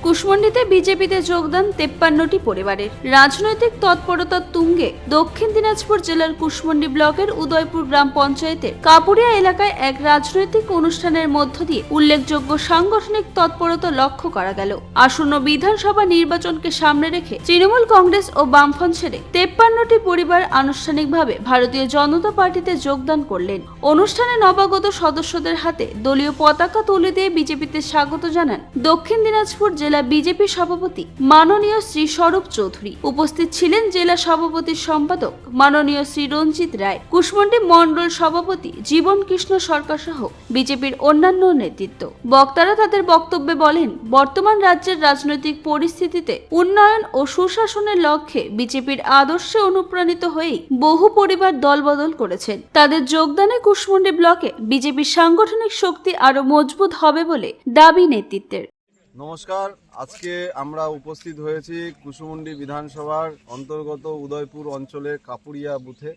কুশমন্ডিতে বিজেপিতে যোগদান 53টি পরিবারের। রাজনৈতিক তৎপরতার তুঙ্গে দক্ষিণ দিনাজপুর জেলার কুশমন্ডি ব্লকের উদয়পুর গ্রাম পঞ্চায়েতের কাপুরিয়া এলাকায় এক রাজনৈতিক অনুষ্ঠানের মধ্য দিয়ে উল্লেখযোগ্য সাংগঠনিক তৎপরতা লক্ষ্য করা গেল। আসন্ন বিধানসভা নির্বাচনকে সামনে রেখে তৃণমূল কংগ্রেস ও বামফ্রন্ট ছেড়ে 53টি পরিবার আনুষ্ঠানিকভাবে ভারতীয় জনতা পার্টিতে যোগদান করলেন। অনুষ্ঠানে নবাগত সদস্যদের হাতে দলীয় পতাকা তুলে দিয়ে বিজেপিতে স্বাগত জানান দক্ষিণ দিনাজপুর জেলা বিজেপি সভাপতি মাননীয় শ্রী স্বরূপ চৌধুরী। উপস্থিত ছিলেন জেলা সভাপতির সম্পাদক মাননীয় শ্রী রঞ্জিত রায়, কুশমন্ডি মণ্ডল সভাপতি জীবন কৃষ্ণ সরকার সহ বিজেপির অন্যান্য নেতৃত্ব। বক্তারা তাদের বক্তব্যে বলেন, বর্তমান রাজ্যের রাজনৈতিক পরিস্থিতিতে উন্নয়ন ও সুশাসনের লক্ষ্যে বিজেপির আদর্শে অনুপ্রাণিত হয়েই বহু পরিবার দলবদল করেছেন। তাদের যোগদানে কুশমন্ডি ব্লকে বিজেপির সাংগঠনিক শক্তি আরো মজবুত হবে বলে দাবি নেতৃত্বের। নমস্কার, আজকে আমরা উপস্থিত হয়েছি কুশমন্ডি বিধানসভার অন্তর্গত উদয়পুর অঞ্চলের কাপুরিয়া বুথে।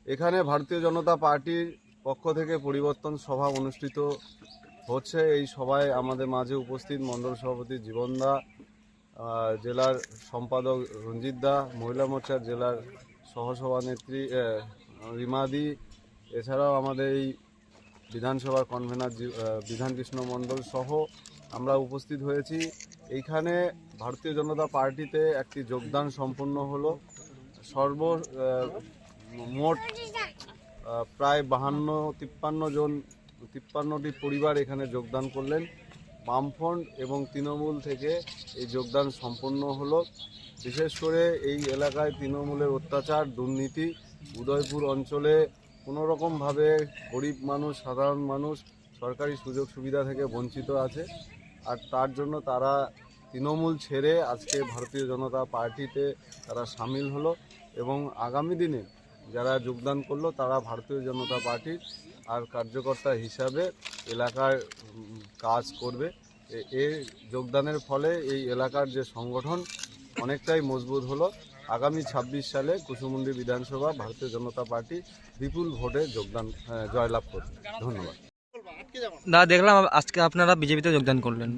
এখানে ভারতীয় জনতা পার্টির পক্ষ থেকে পরিবর্তন সভা অনুষ্ঠিত হচ্ছে। এই সভায় আমাদের মাঝে উপস্থিত মণ্ডল সভাপতি জীবনদা, জেলার সম্পাদক রঞ্জিত দা, মহিলা মোর্চার জেলার সহসভানেত্রী রিমাদি, এছাড়াও আমাদের এই বিধানসভার কনভেনার বিধানকৃষ্ণ মণ্ডল সহ আমরা উপস্থিত হয়েছি। এইখানে ভারতীয় জনতা পার্টিতে একটি যোগদান সম্পন্ন হলো। মোট প্রায় 53টি পরিবার এখানে যোগদান করলেন। বামফ্রন্ট এবং তৃণমূল থেকে এই যোগদান সম্পন্ন হলো। বিশেষ করে এই এলাকায় তৃণমূলের অত্যাচার, দুর্নীতি, উদয়পুর অঞ্চলে কোনোরকমভাবে গরিব মানুষ, সাধারণ মানুষ সরকারি সুযোগ সুবিধা থেকে বঞ্চিত আছে। আর তার জন্য তারা তৃণমূল ছেড়ে আজকে ভারতীয় জনতা পার্টিতে তারা সামিল হলো এবং আগামী দিনে যারা যোগদান করলো তারা ভারতীয় জনতা পার্টির আর কার্যকর্তা হিসাবে এলাকার কাজ করবে। এই যোগদানের ফলে এই এলাকার যে সংগঠন অনেকটাই মজবুত হলো। আগামী 26 সালে কুশমন্ডি বিধানসভা ভারতীয় জনতা পার্টি বিপুল ভোটে জয়লাভ করবে। ধন্যবাদ। দাদা, দেখলাম আজকে আপনারা বিজেপিতে যোগদান করলেন।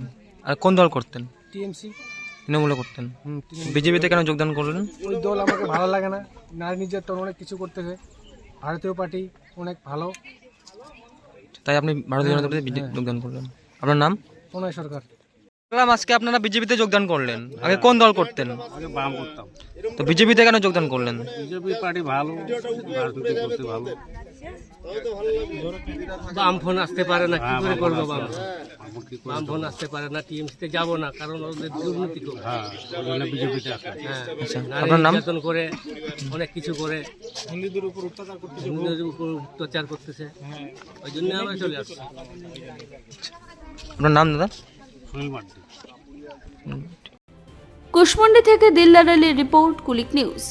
আর কোন দল করতেন? টিএমসি। তৃণমূলে করতেন। বিজেপিতে কেন যোগদান করলেন? ওই দল আমাকে ভালো লাগে না। নারী নির্যাতন অনেক কিছু করতেছে। ভারতীয় পার্টি অনেক ভালো, তাই আপনি ভারতীয় জনতা পার্টিতে যোগদান করলেন। আপনার নাম? প্রণয় সরকার। দেখলাম আজকে আপনারা বিজেপিতে যোগদান করলেন। আগে কোন দল করতেন? আগে বাম করতাম। তো বিজেপিতে কেন যোগদান করলেন? বিজেপি পার্টি ভালো, রাজনীতি করতে ভালো। বাম ফোন আসতে পারে না, কি করে করবো? বাম ফোন আসতে পারে না, টিএমসিতে যাবো না, কারণ ওদের দুর্নীতি করে। বিজেপিতে আসে। আপনার নাম? নির্যাতন করে, অনেক কিছু করে, হিন্দুদের উপর অত্যাচার করতেছে। ওই জন্য আমরা চলে আসছি। আপনার নাম দাদা? কুশমন্ডি থেকে দিলদার আলীর রিপোর্ট, কুলিক নিউজ।